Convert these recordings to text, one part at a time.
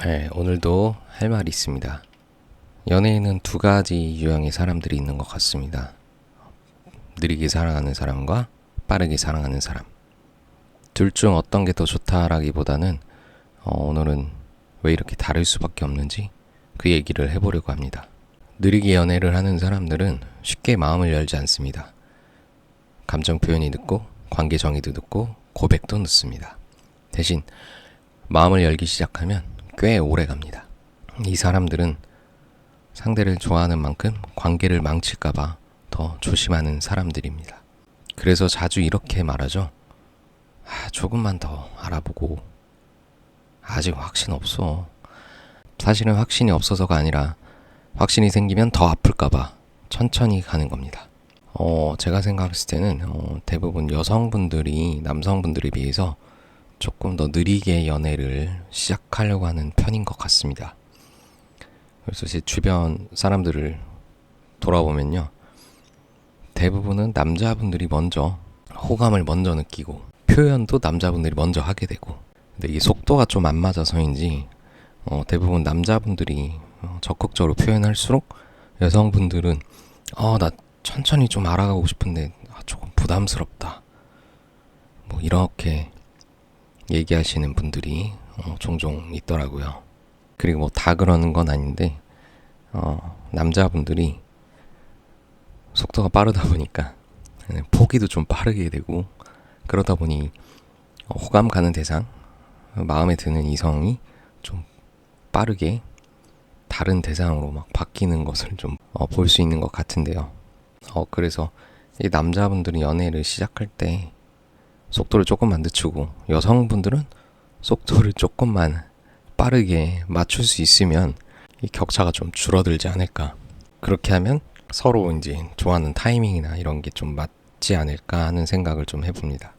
네, 오늘도 할 말이 있습니다. 연애에는 두 가지 유형의 사람들이 있는 것 같습니다. 느리게 사랑하는 사람과 빠르게 사랑하는 사람. 둘 중 어떤 게 더 좋다라기보다는 오늘은 왜 이렇게 다를 수밖에 없는지 그 얘기를 해보려고 합니다. 느리게 연애를 하는 사람들은 쉽게 마음을 열지 않습니다. 감정 표현이 늦고 관계 정의도 늦고 고백도 늦습니다. 대신 마음을 열기 시작하면 꽤 오래 갑니다. 이 사람들은 상대를 좋아하는 만큼 관계를 망칠까봐 더 조심하는 사람들입니다. 그래서 자주 이렇게 말하죠. 조금만 더 알아보고 아직 확신 없어. 사실은 확신이 없어서가 아니라 확신이 생기면 더 아플까봐 천천히 가는 겁니다. 제가 생각했을 때는 대부분 여성분들이 남성분들에 비해서 조금 더 느리게 연애를 시작하려고 하는 편인 것 같습니다. 그래서 제 주변 사람들을 돌아보면요, 대부분은 남자분들이 먼저 호감을 먼저 느끼고 표현도 남자분들이 먼저 하게 되고, 근데 이게 속도가 좀 안 맞아서인지 대부분 남자분들이 적극적으로 표현할수록 여성분들은 나 천천히 좀 알아가고 싶은데 조금 부담스럽다, 뭐 이렇게 얘기하시는 분들이 종종 있더라고요. 그리고 뭐 다 그러는 건 아닌데 남자분들이 속도가 빠르다 보니까 포기도 좀 빠르게 되고, 그러다 보니 호감 가는 대상, 마음에 드는 이성이 좀 빠르게 다른 대상으로 막 바뀌는 것을 좀 볼 수 있는 것 같은데요. 그래서 이 남자분들이 연애를 시작할 때 속도를 조금만 늦추고 여성분들은 속도를 조금만 빠르게 맞출 수 있으면 이 격차가 좀 줄어들지 않을까. 그렇게 하면 서로 이제 좋아하는 타이밍이나 이런 게 좀 맞지 않을까 하는 생각을 좀 해봅니다.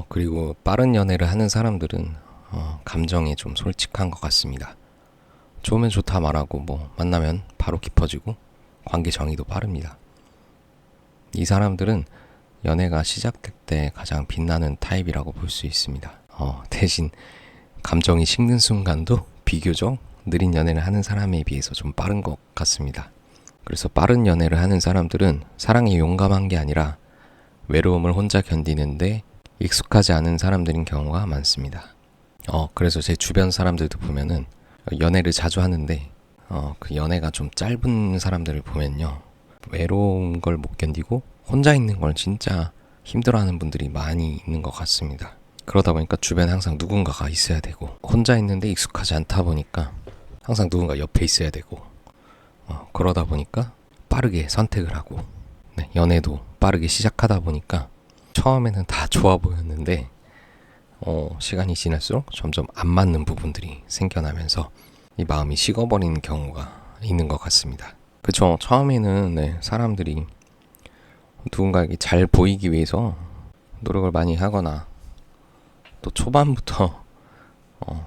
그리고 빠른 연애를 하는 사람들은 감정에 좀 솔직한 것 같습니다. 좋으면 좋다 말하고 뭐 만나면 바로 깊어지고 관계 정의도 빠릅니다. 이 사람들은 연애가 시작될 때 가장 빛나는 타입이라고 볼 수 있습니다. 대신 감정이 식는 순간도 비교적 느린 연애를 하는 사람에 비해서 좀 빠른 것 같습니다. 그래서 빠른 연애를 하는 사람들은 사랑에 용감한 게 아니라 외로움을 혼자 견디는데 익숙하지 않은 사람들인 경우가 많습니다. 그래서 제 주변 사람들도 보면은 연애를 자주 하는데 그 연애가 좀 짧은 사람들을 보면요, 외로운 걸 못 견디고 혼자 있는 걸 진짜 힘들어하는 분들이 많이 있는 것 같습니다. 그러다 보니까 주변에 항상 누군가가 있어야 되고, 혼자 있는데 익숙하지 않다 보니까 항상 누군가 옆에 있어야 되고, 그러다 보니까 빠르게 선택을 하고, 연애도 빠르게 시작하다 보니까 처음에는 다 좋아 보였는데 시간이 지날수록 점점 안 맞는 부분들이 생겨나면서 이 마음이 식어버리는 경우가 있는 것 같습니다. 그쵸, 처음에는 사람들이 누군가에게 잘 보이기 위해서 노력을 많이 하거나 또 초반부터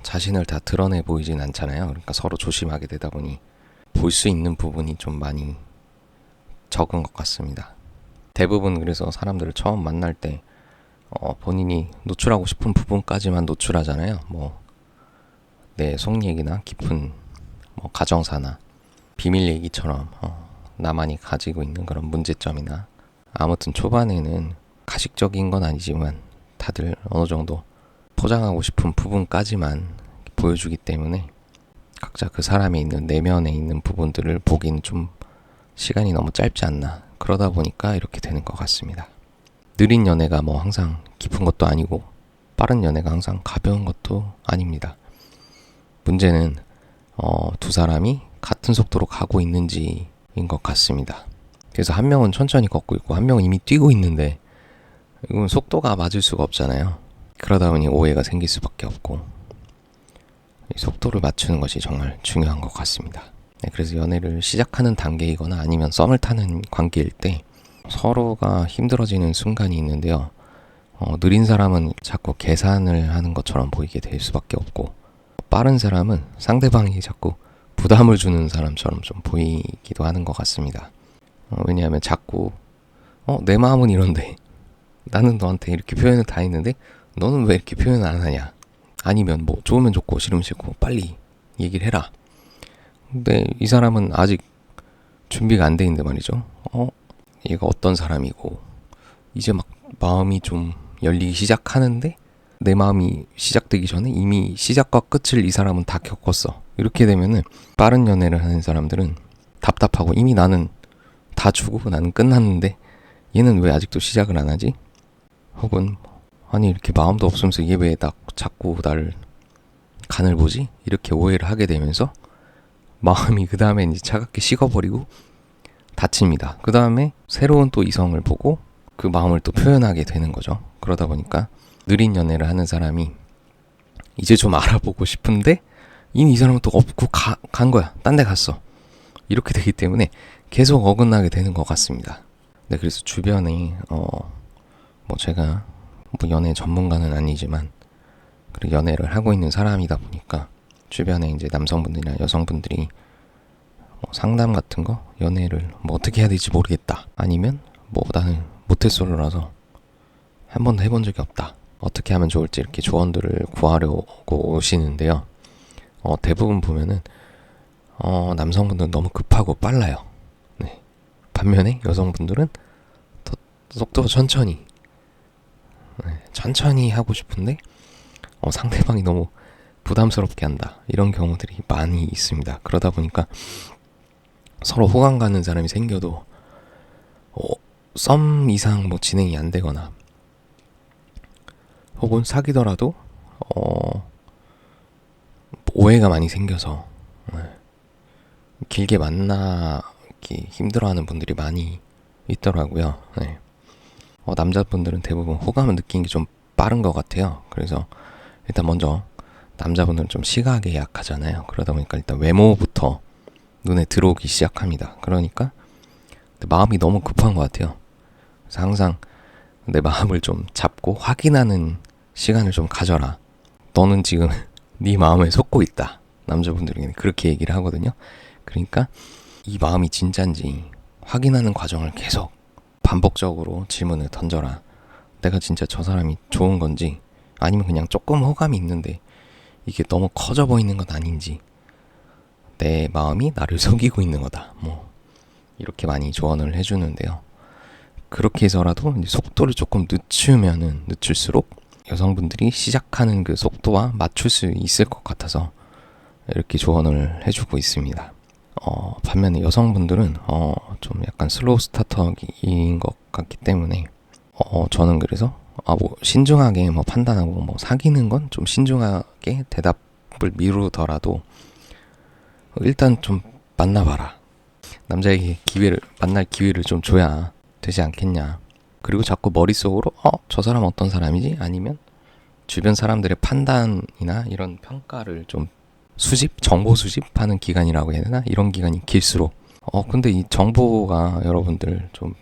자신을 다 드러내 보이진 않잖아요. 그러니까 서로 조심하게 되다 보니 볼 수 있는 부분이 좀 많이 적은 것 같습니다. 대부분 그래서 사람들을 처음 만날 때 본인이 노출하고 싶은 부분까지만 노출하잖아요. 뭐 내 속 얘기나 깊은 뭐 가정사나 비밀 얘기처럼 나만이 가지고 있는 그런 문제점이나, 아무튼 초반에는 가식적인 건 아니지만 다들 어느 정도 포장하고 싶은 부분까지만 보여주기 때문에 각자 그 사람이 있는 내면에 있는 부분들을 보기는 좀 시간이 너무 짧지 않나. 그러다 보니까 이렇게 되는 것 같습니다. 느린 연애가 뭐 항상 깊은 것도 아니고 빠른 연애가 항상 가벼운 것도 아닙니다. 문제는 두 사람이 같은 속도로 가고 있는지인 것 같습니다. 그래서 한 명은 천천히 걷고 있고 한 명은 이미 뛰고 있는데 이건 속도가 맞을 수가 없잖아요. 그러다 보니 오해가 생길 수밖에 없고, 이 속도를 맞추는 것이 정말 중요한 것 같습니다. 그래서 연애를 시작하는 단계이거나 아니면 썸을 타는 관계일 때 서로가 힘들어지는 순간이 있는데요. 느린 사람은 자꾸 계산을 하는 것처럼 보이게 될 수밖에 없고, 빠른 사람은 상대방이 자꾸 부담을 주는 사람처럼 좀 보이기도 하는 것 같습니다. 왜냐하면 자꾸 내 마음은 이런데 나는 너한테 이렇게 표현을 다 했는데 너는 왜 이렇게 표현을 안 하냐, 아니면 뭐 좋으면 좋고 싫으면 싫고 빨리 얘기를 해라. 근데 이 사람은 아직 준비가 안 돼 있는데 말이죠. 얘가 어떤 사람이고 이제 막 마음이 좀 열리기 시작하는데 내 마음이 시작되기 전에 이미 시작과 끝을 이 사람은 다 겪었어. 이렇게 되면은 빠른 연애를 하는 사람들은 답답하고 이미 나는 다 주고 나는 끝났는데 얘는 왜 아직도 시작을 안 하지? 혹은 아니 이렇게 마음도 없으면서 얘 왜 자꾸 나를 간을 보지? 이렇게 오해를 하게 되면서 마음이 그 다음에 이제 차갑게 식어버리고 닫힙니다. 그 다음에 새로운 또 이성을 보고 그 마음을 또 표현하게 되는 거죠. 그러다 보니까 느린 연애를 하는 사람이 이제 좀 알아보고 싶은데 이미 이 사람은 또 없고 간 거야. 딴 데 갔어. 이렇게 되기 때문에 계속 어긋나게 되는 것 같습니다. 네, 그래서 주변에 뭐 제가 뭐 연애 전문가는 아니지만 그리고 연애를 하고 있는 사람이다 보니까 주변에 이제 남성분들이나 여성분들이 뭐 상담 같은 거 연애를 뭐 어떻게 해야 될지 모르겠다. 아니면 뭐 나는 모태솔로라서 한 번도 해본 적이 없다. 어떻게 하면 좋을지 이렇게 조언들을 구하려고 오시는데요. 대부분 보면은 남성분들은 너무 급하고 빨라요. 네. 반면에 여성분들은 더 속도가 천천히 천천히 하고 싶은데 상대방이 너무 부담스럽게 한다. 이런 경우들이 많이 있습니다. 그러다 보니까 서로 호감 가는 사람이 생겨도 썸 이상 뭐 진행이 안 되거나 혹은 사귀더라도 오해가 많이 생겨서 길게 만나기 힘들어하는 분들이 많이 있더라고요. 네. 남자분들은 대부분 호감을 느끼는 게 좀 빠른 것 같아요. 그래서 일단 먼저 남자분들은 좀 시각에 약하잖아요. 그러다 보니까 일단 외모부터 눈에 들어오기 시작합니다. 그러니까 마음이 너무 급한 것 같아요. 그래서 항상 내 마음을 좀 잡고 확인하는 시간을 좀 가져라. 너는 지금 네 마음에 속고 있다. 남자분들에게는 그렇게 얘기를 하거든요. 그러니까 이 마음이 진짠지 확인하는 과정을 계속 반복적으로 질문을 던져라. 내가 진짜 저 사람이 좋은 건지 아니면 그냥 조금 호감이 있는데 이게 너무 커져 보이는 건 아닌지 내 마음이 나를 속이고 있는 거다. 뭐 이렇게 많이 조언을 해주는데요. 그렇게 해서라도 이제 속도를 조금 늦추면은 늦출수록 여성분들이 시작하는 그 속도와 맞출 수 있을 것 같아서 이렇게 조언을 해주고 있습니다. 반면에 여성분들은 좀 약간 슬로우 스타터인 것 같기 때문에 저는 그래서 뭐 신중하게 뭐 판단하고 뭐 사귀는 건 좀 신중하게 대답을 미루더라도 일단 좀 만나봐라. 남자에게 만날 기회를 좀 줘야 되지 않겠냐. 그리고 자꾸 머릿속으로 저 사람 어떤 사람이지? 아니면 주변 사람들의 판단이나 이런 평가를 좀 정보 수집하는 기간이라고 해야 되나? 이런 기간이 길수록 근데 이 정보가 여러분들 좀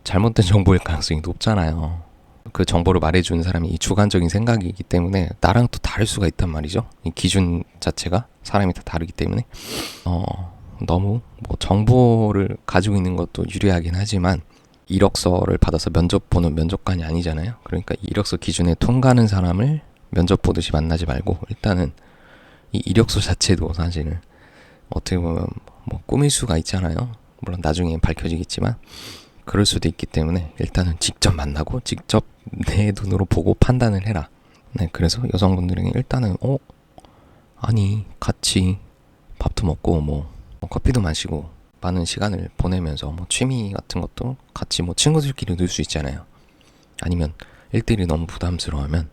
잘못된 정보일 가능성이 높잖아요. 그 정보를 말해주는 사람이 이 주관적인 생각이기 때문에 나랑 또 다를 수가 있단 말이죠. 이 기준 자체가 사람이 다 다르기 때문에 너무 뭐 정보를 가지고 있는 것도 유리하긴 하지만 이력서를 받아서 면접 보는 면접관이 아니잖아요. 그러니까 이력서 기준에 통과하는 사람을 면접 보듯이 만나지 말고 일단은 이 이력서 자체도 사실은 어떻게 보면 뭐 꾸밀 수가 있잖아요. 물론 나중에 밝혀지겠지만 그럴 수도 있기 때문에 일단은 직접 만나고 직접 내 눈으로 보고 판단을 해라. 네, 그래서 여성분들에게 일단은 아니 같이 밥도 먹고 뭐 커피도 마시고 많은 시간을 보내면서 뭐 취미 같은 것도 같이 뭐 친구들끼리 놀 수 있잖아요. 아니면 1대1이 너무 부담스러우면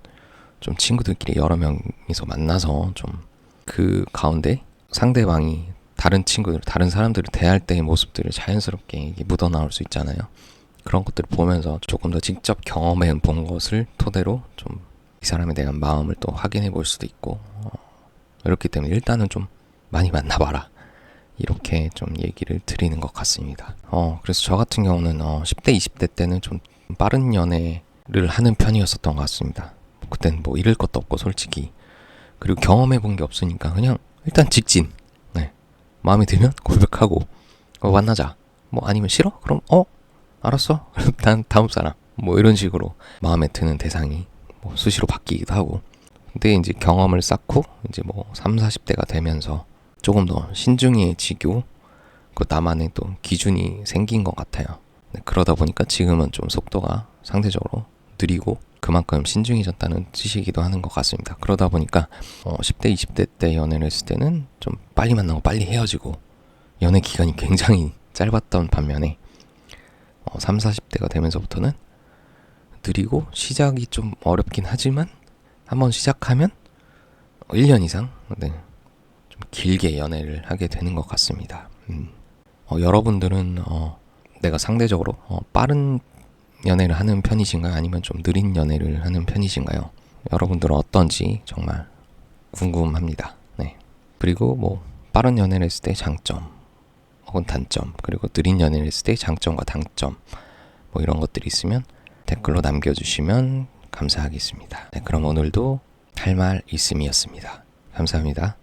좀 친구들끼리 여러 명이서 만나서 좀 그 가운데 상대방이 다른 사람들을 대할 때의 모습들을 자연스럽게 묻어나올 수 있잖아요. 그런 것들을 보면서 조금 더 직접 경험해 본 것을 토대로 좀 이 사람에 대한 마음을 또 확인해 볼 수도 있고 그렇기 때문에 일단은 좀 많이 만나봐라. 이렇게 좀 얘기를 드리는 것 같습니다. 그래서 저 같은 경우는 10대, 20대 때는 좀 빠른 연애를 하는 편이었었던 것 같습니다. 그땐 뭐 잃을 것도 없고 솔직히 그리고 경험해 본 게 없으니까 그냥 일단 직진. 네. 마음에 들면 고백하고 만나자. 뭐 아니면 싫어? 그럼 알았어. 다음 사람. 뭐 이런 식으로 마음에 드는 대상이 뭐 수시로 바뀌기도 하고 근데 이제 경험을 쌓고 이제 뭐 3, 40대가 되면서 조금 더 신중해지고 그 나만의 또 기준이 생긴 것 같아요. 네, 그러다 보니까 지금은 좀 속도가 상대적으로 느리고 그만큼 신중해졌다는 뜻이기도 하는 것 같습니다. 그러다 보니까 10대, 20대 때 연애를 했을 때는 좀 빨리 만나고 빨리 헤어지고 연애 기간이 굉장히 짧았던 반면에 3, 40대가 되면서부터는 느리고 시작이 좀 어렵긴 하지만 한번 시작하면 1년 이상 좀 길게 연애를 하게 되는 것 같습니다. 여러분들은 내가 상대적으로 빠른 연애를 하는 편이신가요? 아니면 좀 느린 연애를 하는 편이신가요? 여러분들은 어떤지 정말 궁금합니다. 네. 그리고 뭐 빠른 연애를 했을 때 장점 혹은 단점, 그리고 느린 연애를 했을 때 장점과 단점 뭐 이런 것들이 있으면 댓글로 남겨주시면 감사하겠습니다. 네, 그럼 오늘도 할 말 있음이었습니다. 감사합니다.